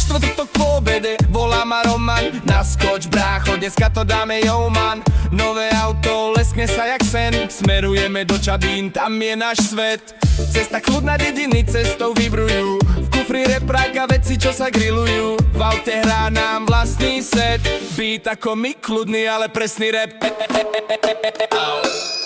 Štvrtok po obede, volá ma Roman. Naskoč brácho, dneska to dáme man. Nové auto, leskne sa jak sen. Smerujeme do Čabín, tam je náš svet. Cesta kľudná dediny, cestou vybrujú. V kufri repráka veci, čo sa grillujú. V aute hrá nám vlastný set. Beat ako my, kľudný, ale presný rap.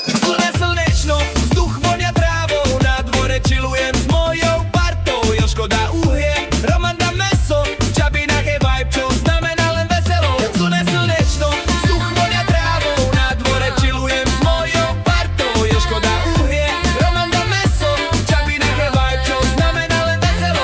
Slnea slnečno, vzduch vonia trávou. Na dvore chillujem s mojou partou. Jožko dá uhlie, Roman dá meso. V Čabinách je vibe, čo znamená len veselo. Slnea slnečno, vzduch vonia trávou. Na dvore chillujem s mojou partou. Jožko dá uhlie, Roman dá meso. V Čabinách je vibe, čo znamená len veselo.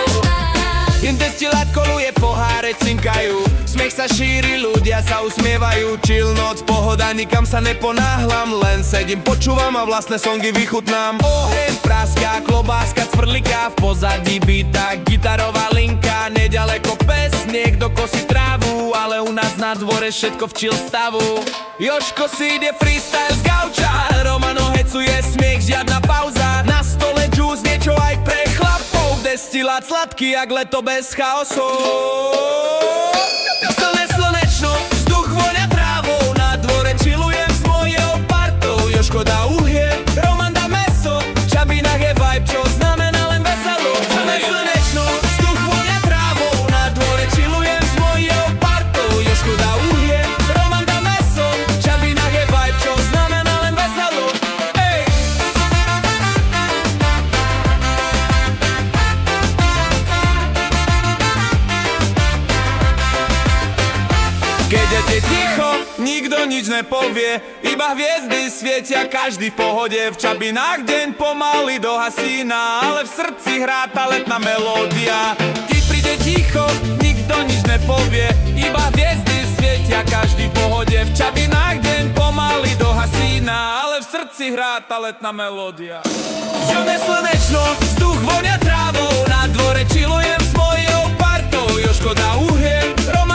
Jen destilát koluje, poháre cinkajú. Smiech sa šíri, ľudia sa usmievajú. Chill noc, pohoda, nikam sa neponáhlam. Len sedím, počúvam a vlastné songy vychutnám. Oheň, práská, klobáska, cvrliká. V pozadí býta, gitarová linka. Nedaleko pes, niekto kosí trávu. Ale u nás na dvore všetko v chill stavu. Jožko si ide freestyle z gauča. Romano hecuje, smiech, žiadna pauza. Na stole juice, niečo aj pre chlapov. Destilát sladký, jak leto bez chaosu. Slnea slnečno, vzduch vonia trávou. Na dvore chillujem s mojou partou. Jožko dá uhlie, Roman dá meso. V Čabinách je vibe, čo znamená len veselo. Slnea slnečno, vzduch vonia trávou. Na dvore chillujem s mojou partou. Jožko dá uhlie, Roman dá meso. V Čabinách je vibe, čo znamená len veselo. Ej! Keď je ticho, nikto nič nepovie. Iba hviezdy svietia, každý v pohode. V Čabinách deň pomaly dohasína, ale v srdci hrá tá letná melódia. Keď príde ticho, nikto nič nepovie. Iba hviezdy svietia, každý v pohode. V Čabinách deň pomaly dohasína, ale v srdci hrá tá letná melódia. Slnea slnečno, vzduch vonia trávou. Na dvore chillujem s mojou partou. Jožko dá uhlie, Roman